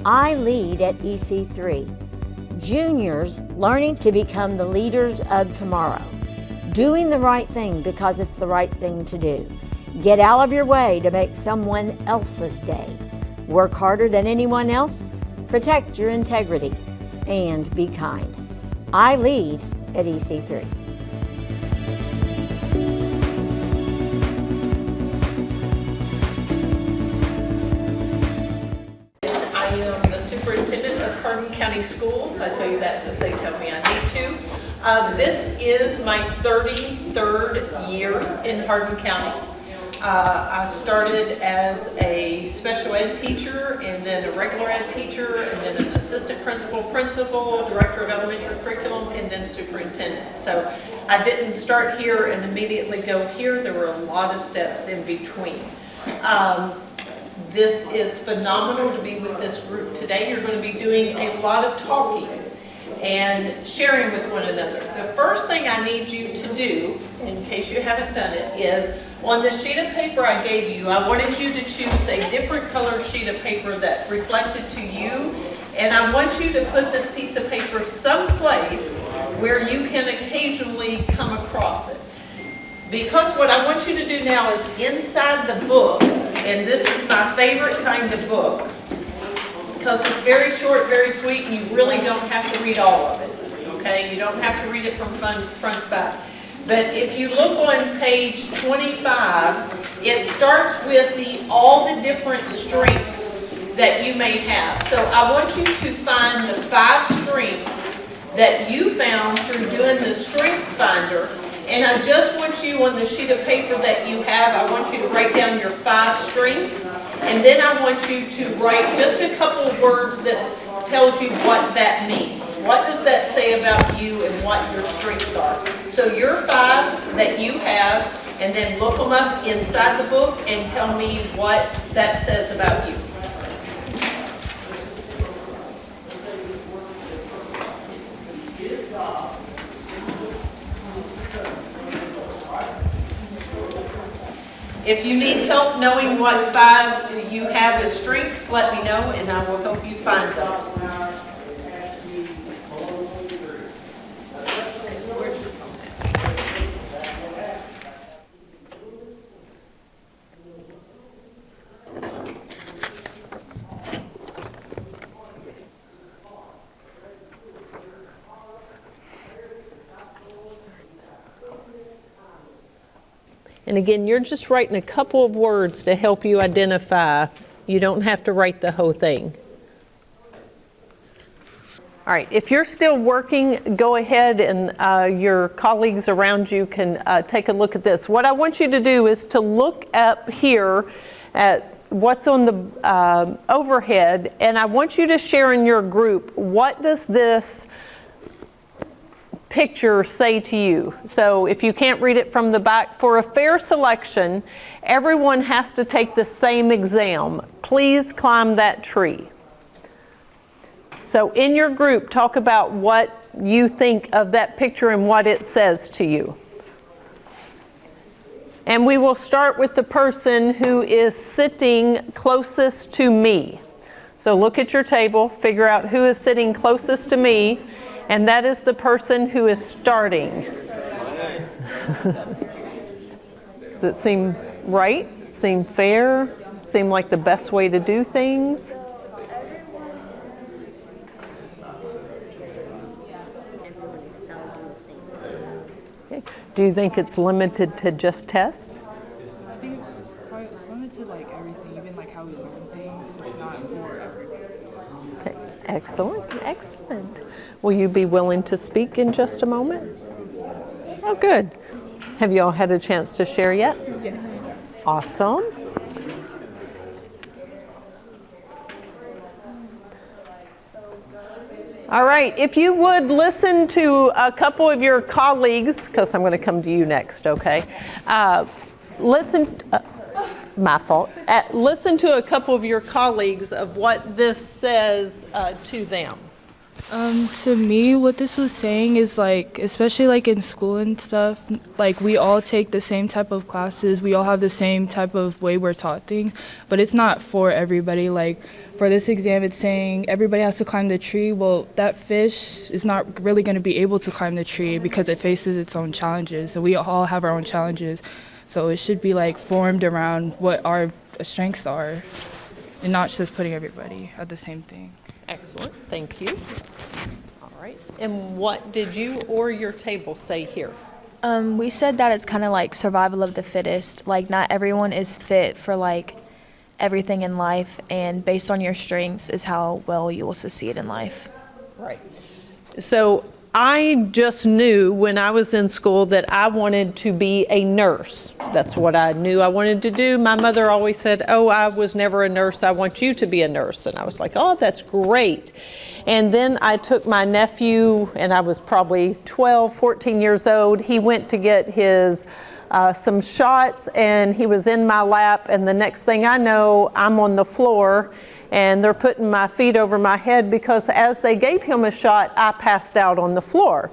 iLead at EC3. Juniors learning to become the leaders of tomorrow. Doing the right thing because it's the right thing to do. Get out of your way to make someone else's day. Work harder than anyone else. Protect your integrity. And be kind. iLead at EC3. I am the Superintendent of Hardin County Schools. I tell you that because they tell me I need to. This is my 33rd year in Hardin County. I started as a special ed teacher, and then a regular ed teacher, and then an assistant principal, director of elementary curriculum, and then superintendent. So I didn't start here and immediately go here. There were a lot of steps in between. This is phenomenal to be with this group today. You're going to be doing a lot of talking and sharing with one another. The first thing I need you to do, in case you haven't done it, is on the sheet of paper I gave you, I wanted you to choose a different colored sheet of paper that reflected to you, and I want you to put this piece of paper someplace where you can occasionally come across it. Because what I want you to do now is inside the book, and this is my favorite kind of book, because it's very short, very sweet, and you really don't have to read all of it, okay? You don't have to read it from front to back. But if you look on page 25, it starts with all the different strengths that you may have. So I want you to find the 5 strengths that you found through doing the Strengths Finder. And I just want you on the sheet of paper that you have, I want you to write down your 5 strengths. And then I want you to write just a couple of words that tells you what that means. What does that say about you and what your strengths are? So your 5 that you have, and then look them up inside the book and tell me what that says about you. If you need help knowing what 5 you have as strengths, let me know and I will help you find those. And again, you're just writing a couple of words to help you identify. You don't have to write the whole thing. All right, if you're still working, go ahead and your colleagues around you can take a look at this. What I want you to do is to look up here at what's on the overhead, and I want you to share in your group, what does this picture say to you? So if you can't read it from the back, for a fair selection, everyone has to take the same exam. Please climb that tree. So in your group, talk about what you think of that picture and what it says to you. And we will start with the person who is sitting closest to me. So look at your table, figure out who is sitting closest to me, and that is the person who is starting. Does it seem right? Seem fair? Seem like the best way to do things? Okay. Do you think it's limited to just test? I think it's limited to like everything, even like how we learn things. It's not for everybody. Okay. Excellent, excellent. Will you be willing to speak in just a moment? Oh, good. Have you all had a chance to share yet? Yes. Awesome. All right, if you would listen to a couple of your colleagues, because I'm going to come to you next, okay? My fault. Listen to a couple of your colleagues of what this says to them. To me, what this was saying is like, especially like in school and stuff, like we all take the same type of classes, we all have the same type of way we're taught things, but it's not for everybody. Like for this exam, it's saying everybody has to climb the tree. Well, that fish is not really going to be able to climb the tree because it faces its own challenges. So we all have our own challenges. So it should be like formed around what our strengths are and not just putting everybody at the same thing. Excellent, thank you. All right, and what did you or your table say here? We said that it's kind of like survival of the fittest. Like not everyone is fit for like everything in life, and based on your strengths is how well you will succeed in life. Right. So I just knew when I was in school that I wanted to be a nurse. That's what I knew I wanted to do. My mother always said, oh, I was never a nurse. I want you to be a nurse. And I was like, oh, that's great. And then I took my nephew, and I was probably 12, 14 years old. He went to get his some shots, and he was in my lap. And the next thing I know, I'm on the floor, and they're putting my feet over my head because as they gave him a shot, I passed out on the floor.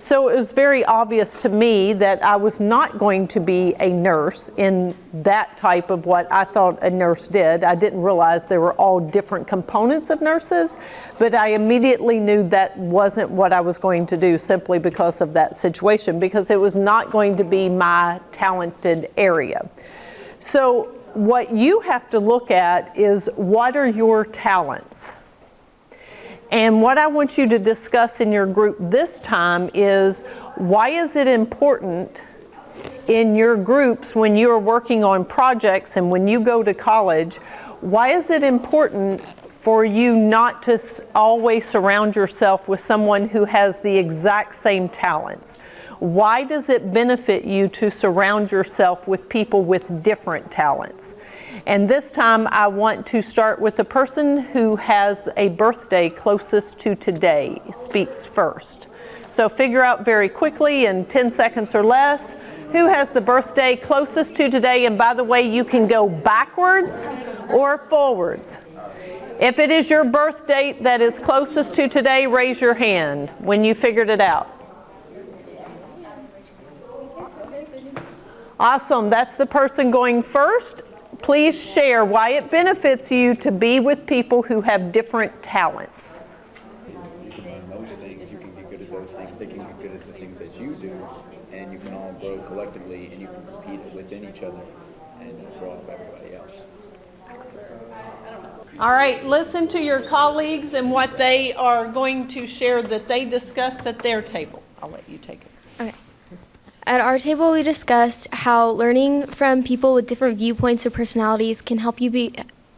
So it was very obvious to me that I was not going to be a nurse in that type of what I thought a nurse did. I didn't realize there were all different components of nurses, but I immediately knew that wasn't what I was going to do simply because of that situation, because it was not going to be my talented area. So what you have to look at is, what are your talents? And what I want you to discuss in your group this time is, why is it important in your groups when you're working on projects and when you go to college, why is it important for you not to always surround yourself with someone who has the exact same talents? Why does it benefit you to surround yourself with people with different talents? And this time I want to start with the person who has a birthday closest to today speaks first. So figure out very quickly in 10 seconds or less who has the birthday closest to today. And by the way, you can go backwards or forwards. If it is your birth date that is closest to today, raise your hand when you figured it out. Awesome, that's the person going first. Please share why it benefits you to be with people who have different talents. You can learn those things, you can get good at those things, they can get good at the things that you do, and you can all grow collectively, and you can compete within each other and grow up everybody else. Excellent. All right, listen to your colleagues and what they are going to share that they discussed at their table. I'll let you take it. Okay. At our table, we discussed how learning from people with different viewpoints or personalities can help you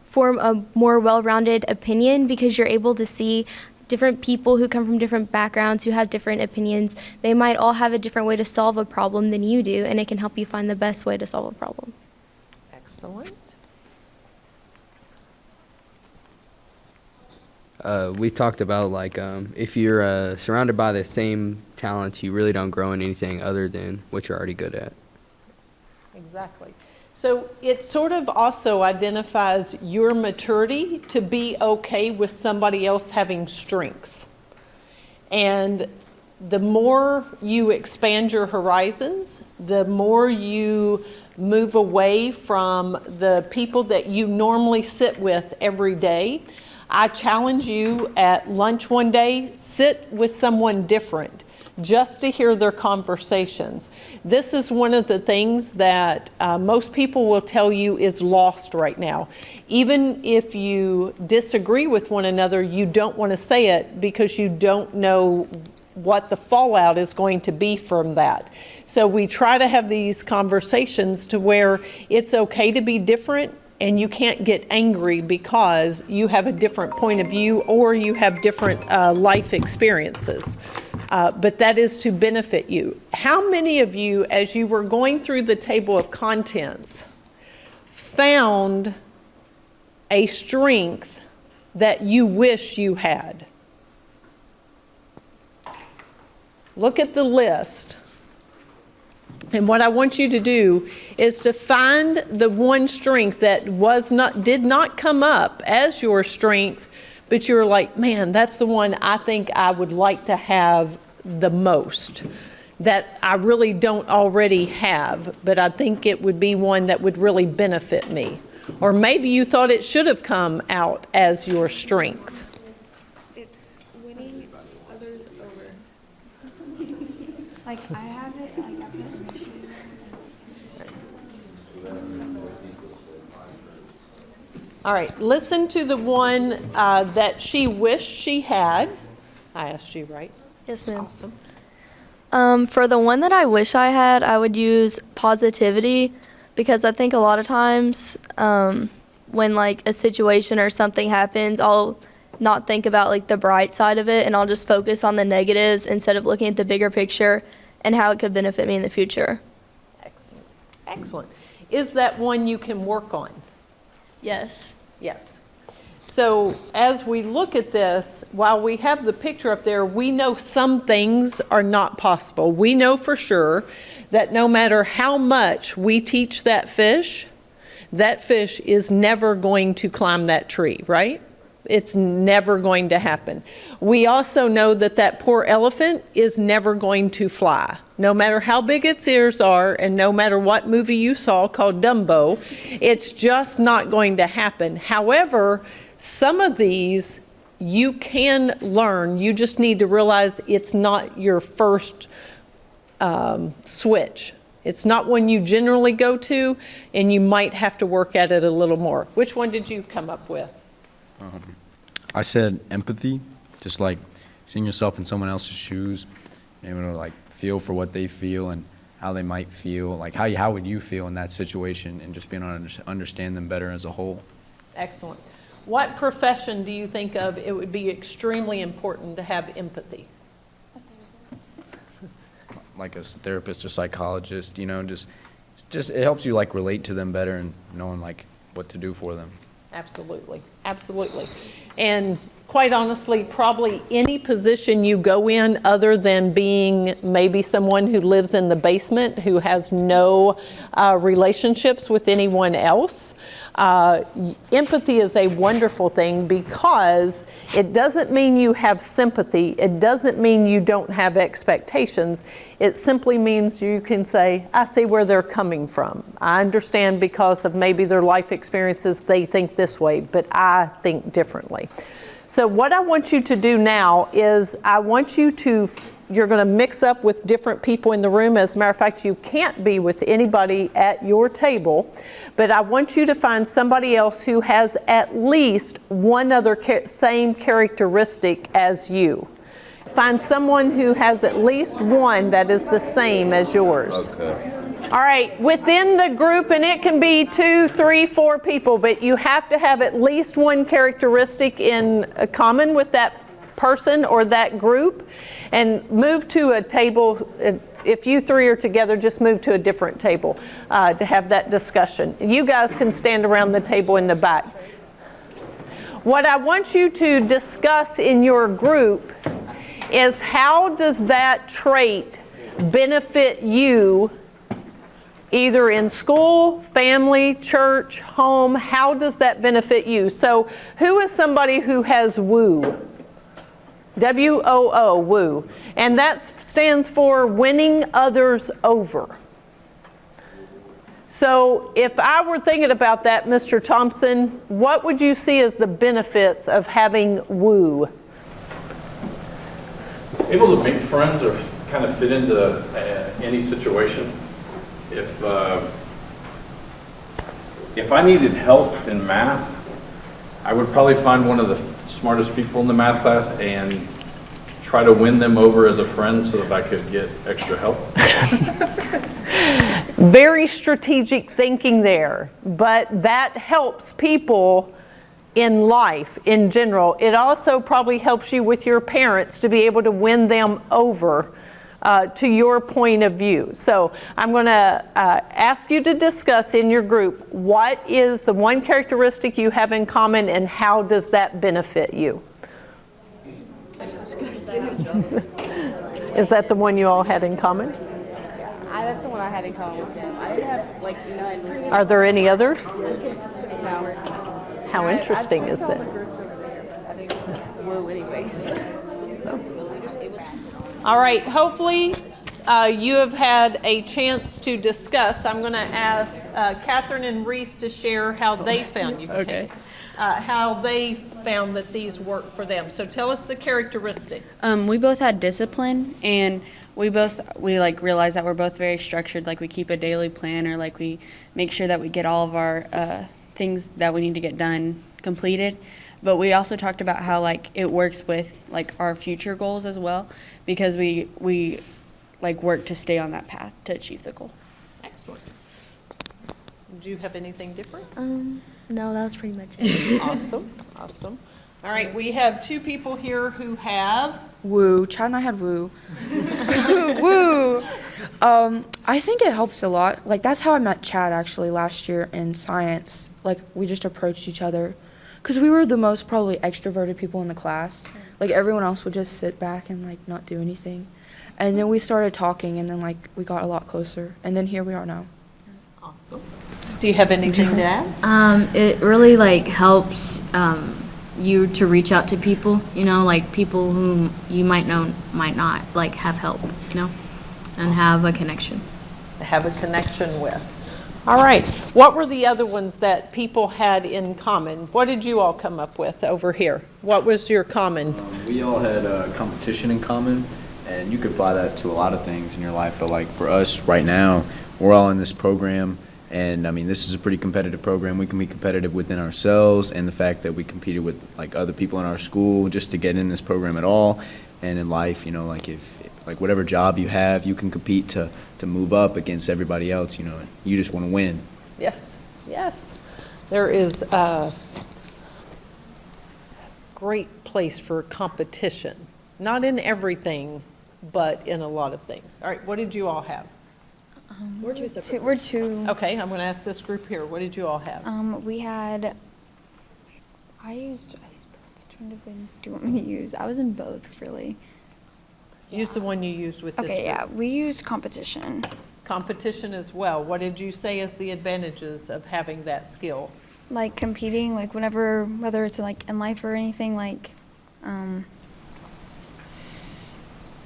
form a more well-rounded opinion, because you're able to see different people who come from different backgrounds, who have different opinions. They might all have a different way to solve a problem than you do, and it can help you find the best way to solve a problem. Excellent. We talked about like if you're surrounded by the same talents, you really don't grow in anything other than what you're already good at. Exactly. So it sort of also identifies your maturity to be okay with somebody else having strengths. And the more you expand your horizons, the more you move away from the people that you normally sit with every day. I challenge you at lunch one day, sit with someone different just to hear their conversations. This is one of the things that most people will tell you is lost right now. Even if you disagree with one another, you don't want to say it because you don't know what the fallout is going to be from that. So we try to have these conversations to where it's okay to be different, and you can't get angry because you have a different point of view or you have different life experiences. But that is to benefit you. How many of you, as you were going through the table of contents, found a strength that you wish you had? Look at the list. And what I want you to do is to find the one strength that did not come up as your strength, but you're like, man, that's the one I think I would like to have the most, that I really don't already have, but I think it would be one that would really benefit me. Or maybe you thought it should have come out as your strength. It's winning others over. Like, I have it, like, I've been initiated. All right, listen to the one that she wished she had. I asked you, right? Yes, ma'am. Awesome. For the one that I wish I had, I would use positivity, because I think a lot of times when like a situation or something happens, I'll not think about like the bright side of it, and I'll just focus on the negatives instead of looking at the bigger picture and how it could benefit me in the future. Excellent. Excellent. Is that one you can work on? Yes. Yes. So as we look at this, while we have the picture up there, we know some things are not possible. We know for sure that no matter how much we teach that fish is never going to climb that tree, right? It's never going to happen. We also know that that poor elephant is never going to fly. No matter how big its ears are, and no matter what movie you saw called Dumbo, it's just not going to happen. However, some of these you can learn. You just need to realize it's not your first switch. It's not one you generally go to, and you might have to work at it a little more. Which one did you come up with? I said empathy, just like seeing yourself in someone else's shoes, able to like feel for what they feel and how they might feel, like how would you feel in that situation, and just being able to understand them better as a whole. Excellent. What profession do you think of it would be extremely important to have empathy? Like a therapist or psychologist, you know, just it helps you like relate to them better and knowing like what to do for them. Absolutely, absolutely. And quite honestly, probably any position you go in other than being maybe someone who lives in the basement who has no relationships with anyone else, empathy is a wonderful thing, because it doesn't mean you have sympathy. It doesn't mean you don't have expectations. It simply means you can say, I see where they're coming from. I understand because of maybe their life experiences, they think this way, but I think differently. So what I want you to do now is you're going to mix up with different people in the room. As a matter of fact, you can't be with anybody at your table, but I want you to find somebody else who has at least one other same characteristic as you. Find someone who has at least one that is the same as yours. Okay. All right, within the group, and it can be 2, 3, 4 people, but you have to have at least one characteristic in common with that person or that group, and move to a table. If you 3 are together, just move to a different table to have that discussion. You guys can stand around the table in the back. What I want you to discuss in your group is, how does that trait benefit you, either in school, family, church, home? How does that benefit you? So who is somebody who has woo? W-O-O, woo. And that stands for winning others over. So if I were thinking about that, Mr. Thompson, what would you see as the benefits of having woo? Able to make friends or kind of fit into any situation. If I needed help in math, I would probably find one of the smartest people in the math class and try to win them over as a friend so that I could get extra help. Very strategic thinking there, but that helps people in life in general. It also probably helps you with your parents to be able to win them over to your point of view. So I'm going to ask you to discuss in your group, what is the one characteristic you have in common, and how does that benefit you? Is that the one you all had in common? That's the one I had in common with him. I didn't have like none. Are there any others? No. How interesting is that? Groups over there. I think woo anyways. All right, hopefully you have had a chance to discuss. I'm going to ask Catherine and Reese to share how they found how they found that these work for them. So tell us the characteristic. We both had discipline, and we like realized that we're both very structured. Like we keep a daily plan, or like we make sure that we get all of our things that we need to get done completed. But we also talked about how like it works with like our future goals as well, because we like work to stay on that path to achieve the goal. Excellent. Do you have anything different? No, that was pretty much it. Awesome. All right, we have two people here who have. Woo. Chad and I had woo. Woo. I think it helps a lot. Like, that's how I met Chad, actually, last year in science. Like, we just approached each other. Because we were the most probably extroverted people in the class. Like, everyone else would just sit back and, like, not do anything. And then we started talking, and then, like, we got a lot closer. And then here we are now. Awesome. Do you have anything to add? It really, like, helps you to reach out to people, you know, like people whom you might know might not, like, have help, you know, and have a connection. Have a connection with. All right. What were the other ones that people had in common? What did you all come up with over here? What was your common? We all had competition in common, and you could apply that to a lot of things in your life. But like for us right now, we're all in this program, and I mean, this is a pretty competitive program. We can be competitive within ourselves, and the fact that we competed with like other people in our school just to get in this program at all. And in life, you know, like if like whatever job you have, you can compete to move up against everybody else, you know, you just want to win. Yes. There is a great place for competition. Not in everything, but in a lot of things. All right, what did you all have? We're two. Okay, I'm going to ask this group here. What did you all have? We had. Which one do you want me to use? I was in both, really. Use the one you used with this group. Okay, yeah, we used competition. Competition as well. What did you say is the advantages of having that skill? Like competing, like whenever, whether it's like in life or anything, like,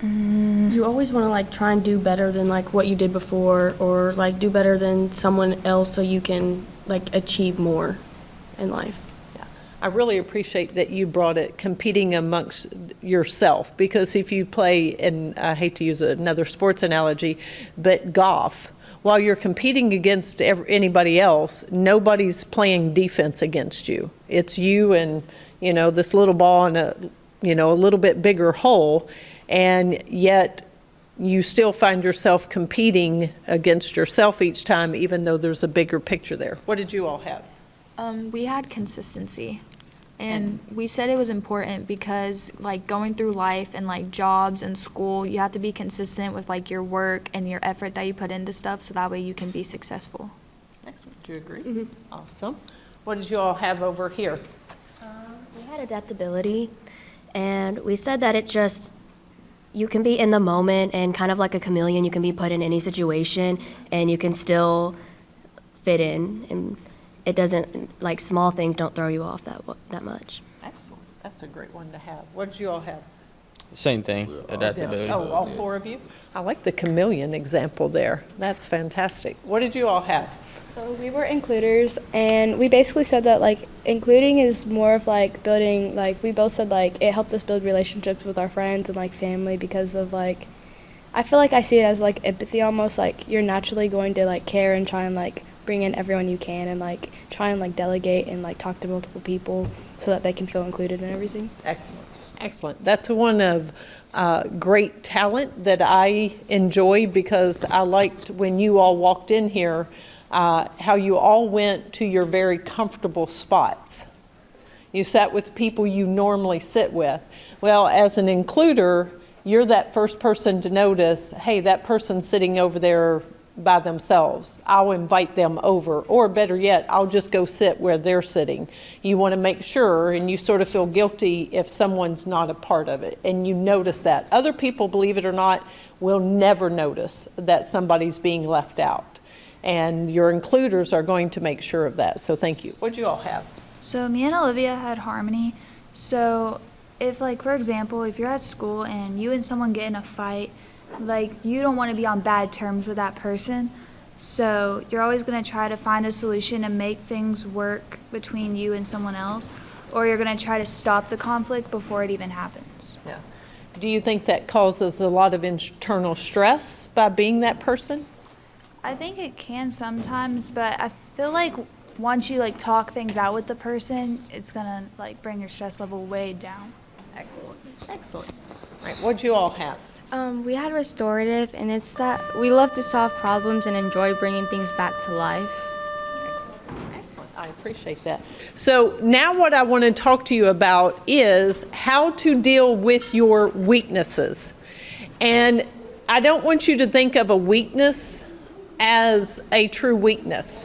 You always want to like try and do better than like what you did before, or like do better than someone else so you can like achieve more in life. I really appreciate that you brought it, competing amongst yourself, because if you play, and I hate to use another sports analogy, but golf, while you're competing against anybody else, nobody's playing defense against you. It's you and, you know, this little ball in a, you know, a little bit bigger hole, and yet you still find yourself competing against yourself each time, even though there's a bigger picture there. What did you all have? We had consistency, and we said it was important because like going through life and like jobs and school, you have to be consistent with like your work and your effort that you put into stuff, so that way you can be successful. Excellent. Do you agree? Mm-hmm. Awesome. What did you all have over here? We had adaptability, and we said that it's just, you can be in the moment and kind of like a chameleon, you can be put in any situation and you can still fit in, and it doesn't, like small things don't throw you off that much. Excellent. That's a great one to have. What did you all have? Same thing, adaptability. Oh, all four of you? I like the chameleon example there. That's fantastic. What did you all have? So we were includers, and we basically said that like including is more of like building, like we both said like it helped us build relationships with our friends and like family, because of like, I feel like I see it as like empathy almost, like you're naturally going to like care and try and like bring in everyone you can, and like try and like delegate and like talk to multiple people so that they can feel included in everything. Excellent. Excellent. That's one of great talent that I enjoy, because I liked when you all walked in here how you all went to your very comfortable spots. You sat with people you normally sit with. Well, as an includer, you're that first person to notice, hey, that person's sitting over there by themselves. I'll invite them over, or better yet, I'll just go sit where they're sitting. You want to make sure, and you sort of feel guilty if someone's not a part of it, and you notice that. Other people, believe it or not, will never notice that somebody's being left out, and your includers are going to make sure of that. So thank you. What did you all have? So me and Olivia had harmony. So if like, for example, if you're at school and you and someone get in a fight, like you don't want to be on bad terms with that person. So you're always going to try to find a solution and make things work between you and someone else, or you're going to try to stop the conflict before it even happens. Yeah. Do you think that causes a lot of internal stress by being that person? I think it can sometimes, but I feel like once you like talk things out with the person, it's going to like bring your stress level way down. Excellent. Excellent. All right, what'd you all have? We had restorative, and it's that we love to solve problems and enjoy bringing things back to life. Excellent. I appreciate that. So now what I want to talk to you about is how to deal with your weaknesses. And I don't want you to think of a weakness as a true weakness.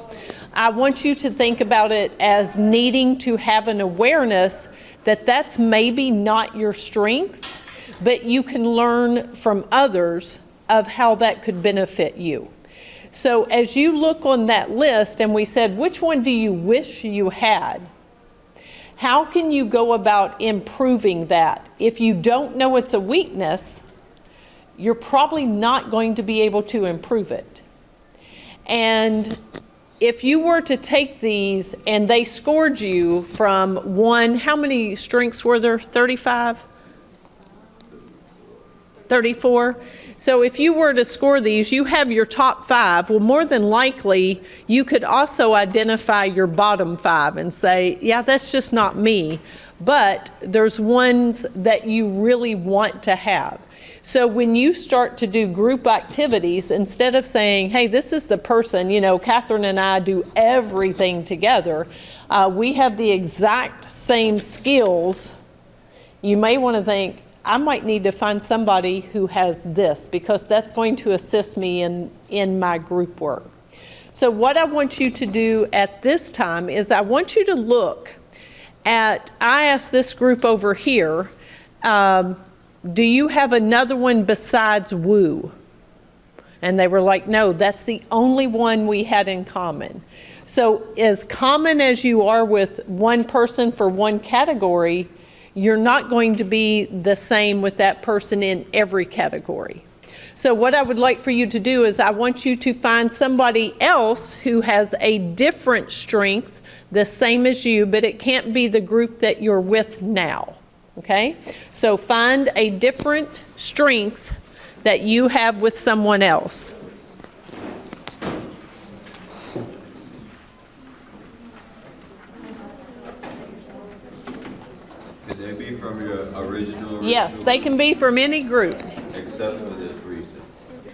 I want you to think about it as needing to have an awareness that that's maybe not your strength, but you can learn from others of how that could benefit you. So as you look on that list, and we said, which one do you wish you had? How can you go about improving that? If you don't know it's a weakness, you're probably not going to be able to improve it. And if you were to take these and they scored you from 1, how many strengths were there? 35? 34? So if you were to score these, you have your top 5. Well, more than likely, you could also identify your bottom 5 and say, yeah, that's just not me. But there's ones that you really want to have. So when you start to do group activities, instead of saying, hey, this is the person, you know, Catherine and I do everything together, we have the exact same skills, you may want to think, I might need to find somebody who has this, because that's going to assist me in my group work. So what I want you to do at this time is I want you to look at, I asked this group over here, do you have another one besides woo? And they were like, no, that's the only one we had in common. So as common as you are with one person for one category, you're not going to be the same with that person in every category. So what I would like for you to do is I want you to find somebody else who has a different strength, the same as you, but it can't be the group that you're with now, okay? So find a different strength that you have with someone else. Can they be from your original? Yes, they can be from any group. Except for this reason.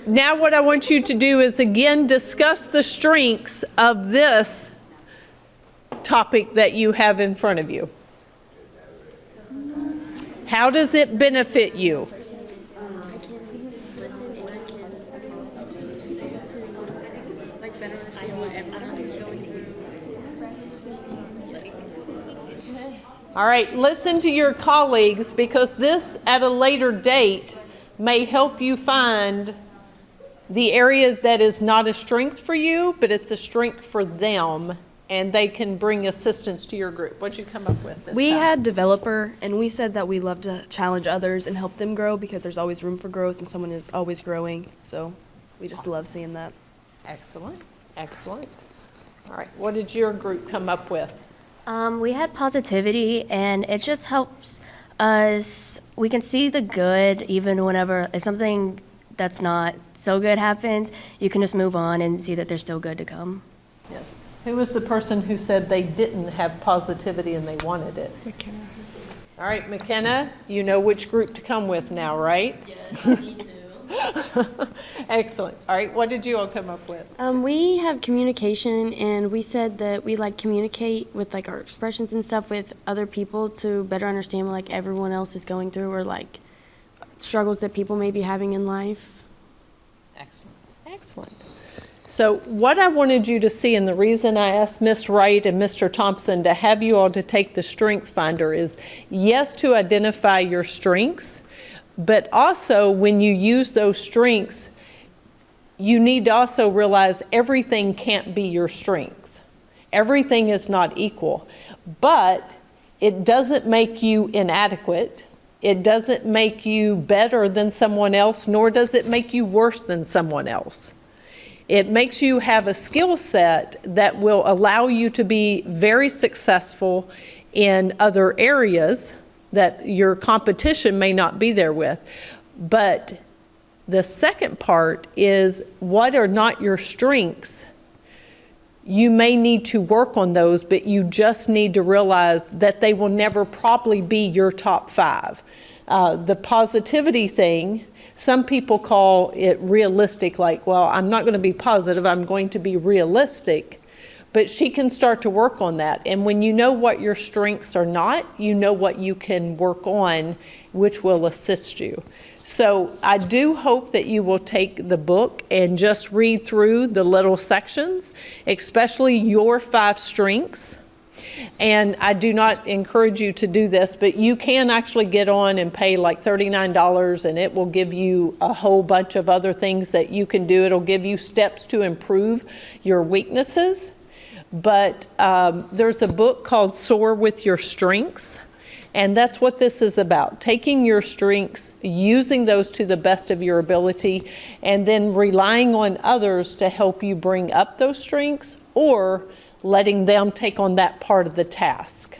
Now what I want you to do is again discuss the strengths of this topic that you have in front of you. How does it benefit you? All right, listen to your colleagues, because this at a later date may help you find the area that is not a strength for you, but it's a strength for them, and they can bring assistance to your group. What'd you come up with this We time? had developer, and we said that we love to challenge others and help them grow, because there's always room for growth and someone is always growing. So we just love seeing that. Excellent, excellent. All right, what did your group come up with? We had positivity, and it just helps us. We can see the good even whenever, if something that's not so good happens, you can just move on and see that there's still good to come. Yes. Who was the person who said they didn't have positivity and they wanted it? McKenna. All right, McKenna, you know which group to come with now, right? Yes, I need to. Excellent. All right, what did you all come up with? We have communication, and we said that we like communicate with like our expressions and stuff with other people to better understand what like everyone else is going through, or like struggles that people may be having in life. Excellent. Excellent. So what I wanted you to see, and the reason I asked Ms. Wright and Mr. Thompson to have you all to take the Strength Finder is, yes, to identify your strengths, but also when you use those strengths, you need to also realize everything can't be your strength. Everything is not equal, but it doesn't make you inadequate. It doesn't make you better than someone else, nor does it make you worse than someone else. It makes you have a skill set that will allow you to be very successful in other areas that your competition may not be there with. But the second part is, what are not your strengths? You may need to work on those, but you just need to realize that they will never probably be your top 5. The positivity thing, some people call it realistic, like, well, I'm not going to be positive, I'm going to be realistic. But she can start to work on that. And when you know what your strengths are not, you know what you can work on, which will assist you. So I do hope that you will take the book and just read through the little sections, especially your 5 strengths. And I do not encourage you to do this, but you can actually get on and pay like $39, and it will give you a whole bunch of other things that you can do. It'll give you steps to improve your weaknesses. But there's a book called Soar with Your Strengths, and that's what this is about. Taking your strengths, using those to the best of your ability, and then relying on others to help you bring up those strengths, or letting them take on that part of the task.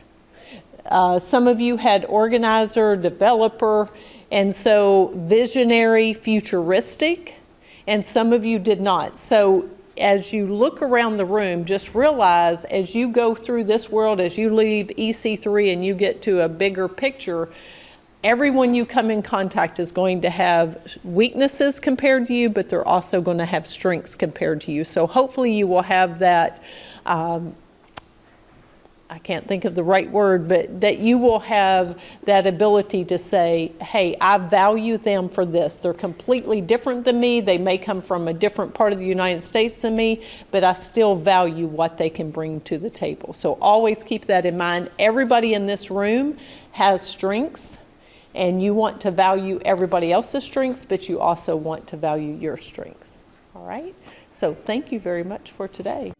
Some of you had organizer, developer, and so visionary, futuristic, and some of you did not. So as you look around the room, just realize as you go through this world, as you leave EC3 and you get to a bigger picture, everyone you come in contact is going to have weaknesses compared to you, but they're also going to have strengths compared to you. So hopefully you will have that, I can't think of the right word, but that you will have that ability to say, hey, I value them for this. They're completely different than me. They may come from a different part of the United States than me, but I still value what they can bring to the table. So always keep that in mind. Everybody in this room has strengths, and you want to value everybody else's strengths, but you also want to value your strengths. All right? So thank you very much for today.